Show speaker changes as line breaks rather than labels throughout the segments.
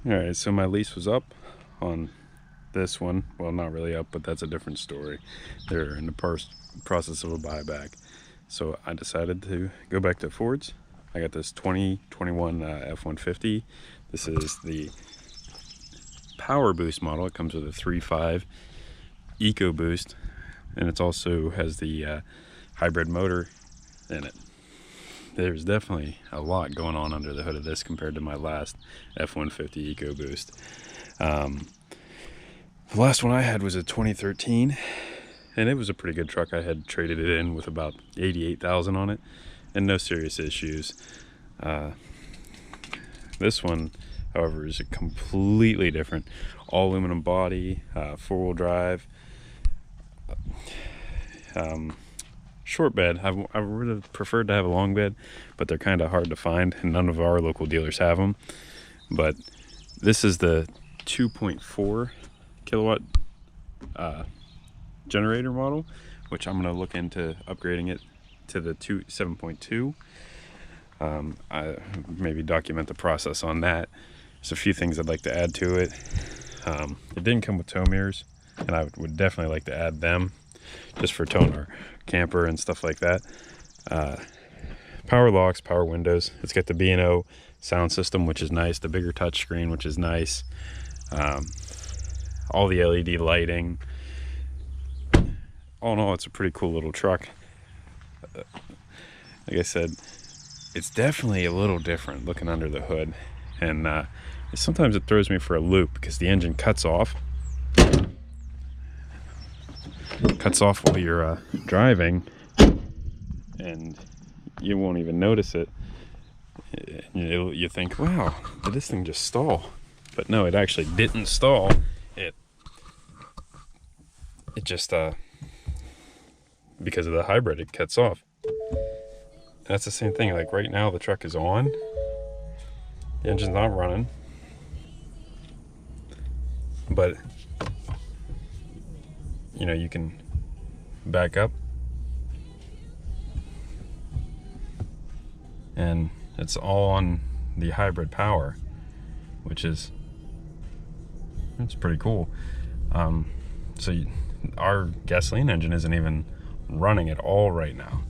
Alright, so my lease was up on this one. Well, not really up, but that's a different story. They're in the process of a buyback. So I decided to go back to Ford's. I got this 2021 F150. This is the Power Boost model. It comes with a 3.5 EcoBoost, and it also has the hybrid motor in it. There's definitely a lot going on under the hood of this compared to my last F150 EcoBoost. The last one I had was a 2013, and it was a pretty good truck. I had traded it in with about 88,000 on it, and no serious issues. This one, however, is a completely different. All aluminum body, four-wheel drive. Short bed. I would have preferred to have a long bed, but they're kind of hard to find, and none of our local dealers have them. But this is the 2.4 kilowatt generator model, which I'm going to look into upgrading it to the 7.2. I maybe document the process on that. There's a few things I'd like to add to it. It didn't come with tow mirrors, and I would definitely like to add them just for towing our camper and stuff like that. Power locks, power windows. It's got the B&O sound system, which is nice. The bigger touch screen, which is nice. All the LED lighting. All in all, it's a pretty cool little truck. Like I said, it's definitely a little different looking under the hood, and sometimes it throws me for a loop because the engine cuts off while you're driving, and you won't even notice it. You think, wow, did this thing just stall? But no, it actually didn't stall. It just because of the hybrid, it cuts off. That's the same thing. Like right now, the truck is on, the engine's not running, but you know, you can back up and it's all on the hybrid power, which is, it's pretty cool. Our gasoline engine isn't even running at all right now.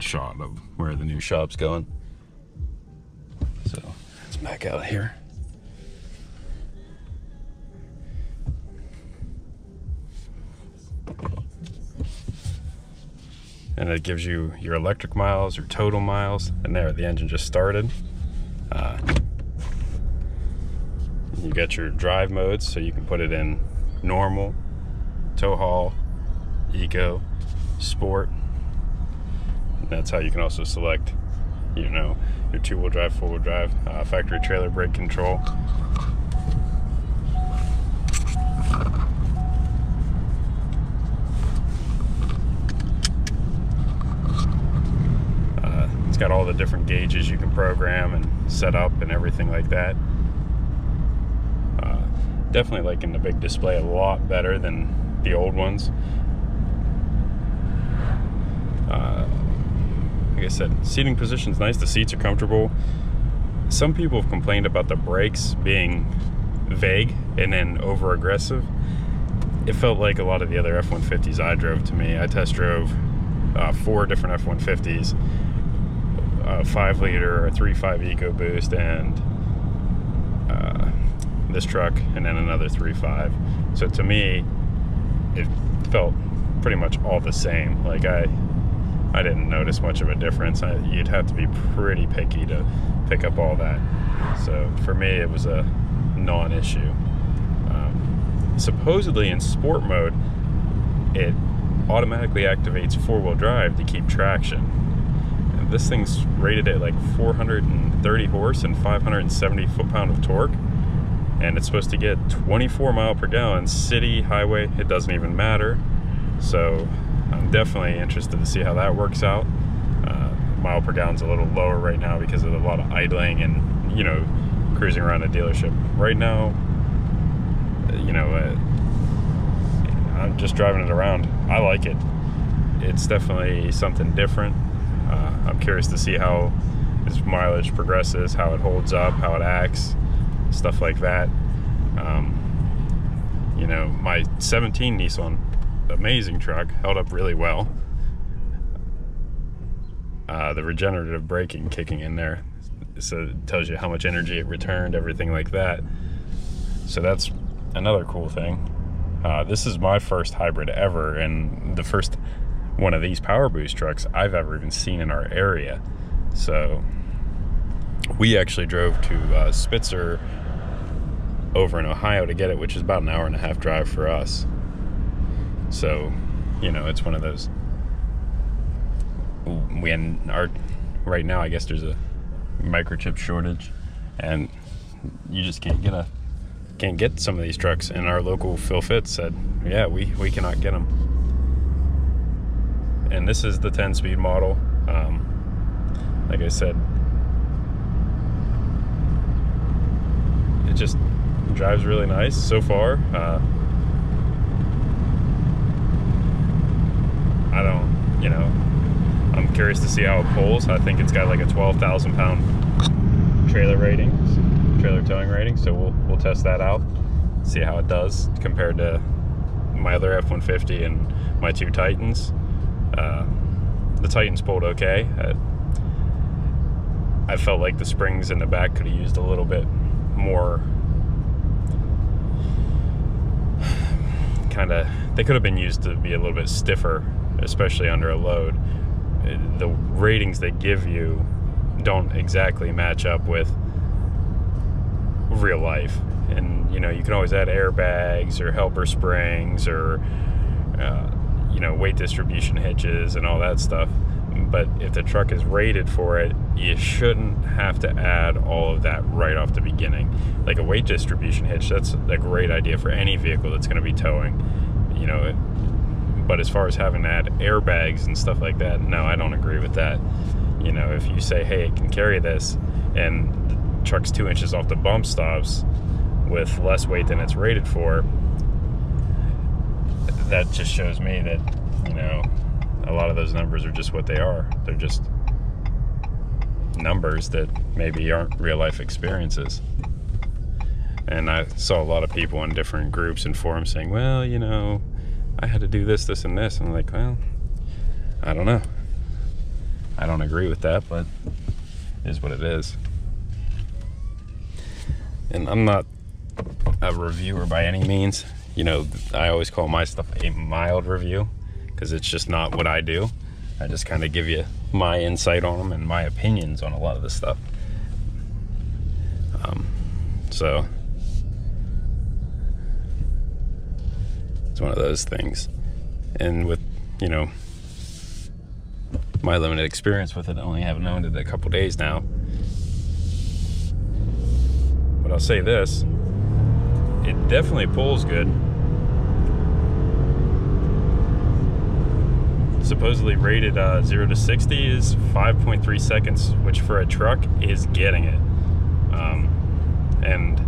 Shot of where the new shop's going. So let's back out here. And it gives you your electric miles, your total miles, and there the engine just started. You got your drive modes, so you can put it in normal, tow haul, eco, sport. And that's how you can also select, you know, your two-wheel drive, four-wheel drive, factory trailer brake control. It's got all the different gauges you can program and set up and everything like that. Definitely liking the big display a lot better than the old ones. Like I said, seating position's nice. The seats are comfortable. Some people have complained about the brakes being vague and then over aggressive. It felt like a lot of the other F-150s I drove to me. I test drove 4 different F-150s. A 5-liter, a 3.5 EcoBoost, and this truck, and then another 3.5. So to me, it felt pretty much all the same. Like I didn't notice much of a difference. You'd have to be pretty picky to pick up all that. So for me, it was a non-issue. Supposedly in sport mode, it automatically activates 4-wheel drive to keep traction. This thing's rated at like 430 horse and 570 foot-pound of torque, and it's supposed to get 24 mile per gallon city, highway, it doesn't even matter. So I'm definitely interested to see how that works out. Mile per gallon's a little lower right now because of a lot of idling and, you know, cruising around a dealership. Right now, you know, I'm just driving it around. I like it. It's definitely something different. I'm curious to see how as mileage progresses, how it holds up, how it acts, stuff like that. You know, my 17 Nissan, amazing truck, held up really well. The regenerative braking kicking in there, so it tells you how much energy it returned, everything like that. So that's another cool thing. This is my first hybrid ever, and the first one of these Power Boost trucks I've ever even seen in our area. So we actually drove to Spitzer over in Ohio to get it, which is about an hour-and-a-half drive for us. So, you know, it's one of those. Right now, I guess there's a microchip shortage, and you just can't get some of these trucks. And our local Phil Fitz said, yeah, we cannot get them. And this is the 10-speed model. Like I said, it just drives really nice so far. I don't, you know, I'm curious to see how it pulls. I think it's got like a 12,000 pound trailer towing rating, so we'll test that out, see how it does compared to my other F150 and my two Titans. The Titans pulled okay. I felt like the springs in the back could have used a little bit more, they could have been used to be a little bit stiffer, especially under a load. The ratings they give you don't exactly match up with real life. And, you know, you can always add airbags or helper springs or, you know, weight distribution hitches and all that stuff. But if the truck is rated for it, you shouldn't have to add all of that right off the beginning. Like a weight distribution hitch, that's a great idea for any vehicle that's going to be towing, you know. But as far as having to add airbags and stuff like that, no, I don't agree with that. You know, if you say, hey, it can carry this, and the truck's 2 inches off the bump stops with less weight than it's rated for, that just shows me that, you know, a lot of those numbers are just what they are. They're just numbers that maybe aren't real life experiences. And I saw a lot of people in different groups and forums saying, well, you know, I had to do this, this, and this. And I'm like, well, I don't know. I don't agree with that, but it is what it is. And I'm not a reviewer by any means. You know, I always call my stuff a mild review, because it's just not what I do. I just kind of give you my insight on them and my opinions on a lot of this stuff. So it's one of those things. And with, you know, my limited experience with it, I only have known it a couple days now. But I'll say this, it definitely pulls good. Supposedly rated 0 to 60 is 5.3 seconds, which for a truck is getting it. And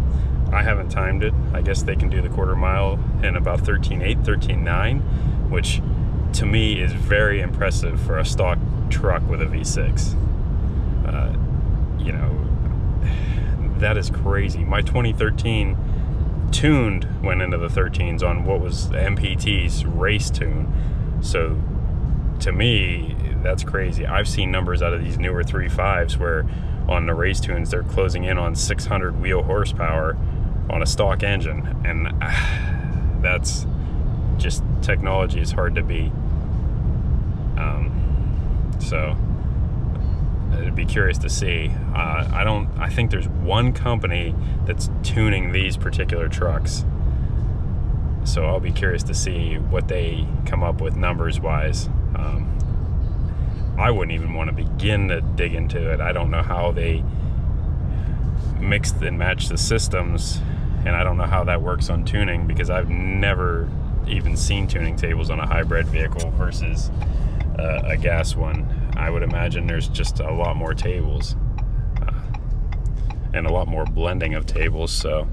I haven't timed it. I guess they can do the quarter mile in about 13.8, 13.9, which to me is very impressive for a stock truck with a V6. You know, that is crazy. My 2013 tuned went into the 13s on what was MPT's race tune. So to me, that's crazy. I've seen numbers out of these newer 3.5s where on the race tunes they're closing in on 600 wheel horsepower on a stock engine, and that's just, technology is hard to beat. So I'd be curious to see. I think there's one company that's tuning these particular trucks, so I'll be curious to see what they come up with numbers wise. I wouldn't even want to begin to dig into it. I don't know how they mix and match the systems, and I don't know how that works on tuning, because I've never even seen tuning tables on a hybrid vehicle versus a gas one. I would imagine there's just a lot more tables and a lot more blending of tables, so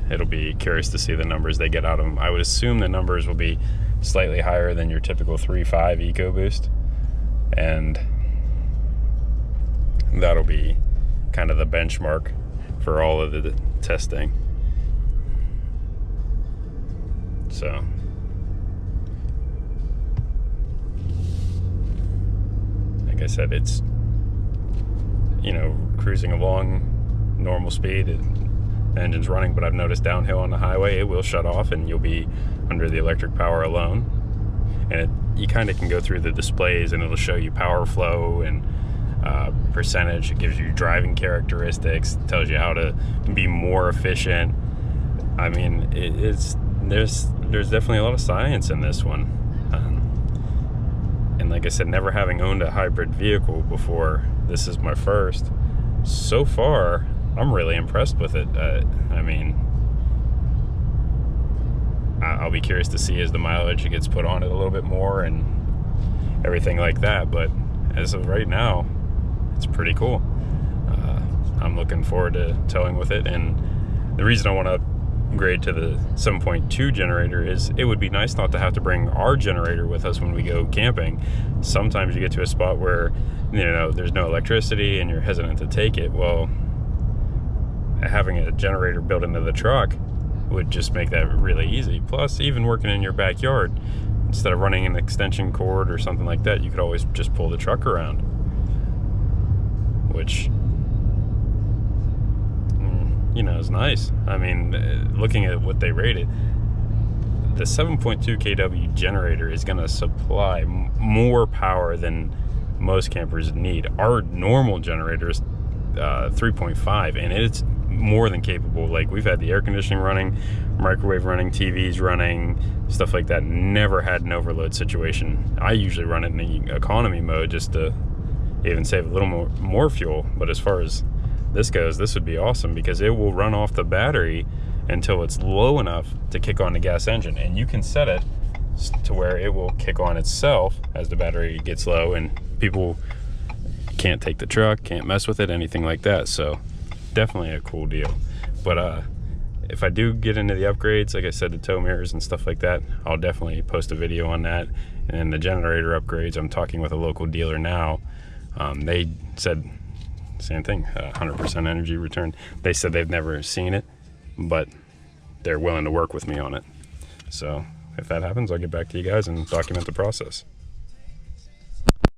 it'll be curious to see the numbers they get out of them. I would assume the numbers will be slightly higher than your typical 3.5 EcoBoost, and that'll be kind of the benchmark for all of the testing. So like I said, it's, you know, cruising along normal speed, the engine's running, but I've noticed downhill on the highway it will shut off and you'll be under the electric power alone. And you kind of can go through the displays and it'll show you power flow and percentage. It gives you driving characteristics, tells you how to be more efficient. I mean, there's definitely a lot of science in this one. And like I said, never having owned a hybrid vehicle before, this is my first. So far, I'm really impressed with it. I mean, I'll be curious to see as the mileage gets put on it a little bit more and everything like that. But as of right now, it's pretty cool. I'm looking forward to towing with it. And the reason I want to upgrade to the 7.2 generator is it would be nice not to have to bring our generator with us when we go camping. Sometimes you get to a spot where, you know, there's no electricity and you're hesitant to take it. Well, having a generator built into the truck would just make that really easy. Plus, even working in your backyard, instead of running an extension cord or something like that, you could always just pull the truck around, which, you know, is nice. I mean, looking at what they rated, the 7.2 kW generator is going to supply more power than most campers need. Our normal generator is 3.5, and it's more than capable. Like, we've had the air conditioning running, microwave running, TVs running, stuff like that. Never had an overload situation. I usually run it in the economy mode just to even save a little more fuel. But as far as this goes, this would be awesome because it will run off the battery until it's low enough to kick on the gas engine, and you can set it to where it will kick on itself as the battery gets low, and people can't take the truck, can't mess with it, anything like that. So definitely a cool deal. But if I do get into the upgrades, like I said, the tow mirrors and stuff like that, I'll definitely post a video on that. And the generator upgrades, I'm talking with a local dealer now. They said same thing, 100% energy return. They said they've never seen it, but they're willing to work with me on it. So if that happens, I'll get back to you guys and document the process.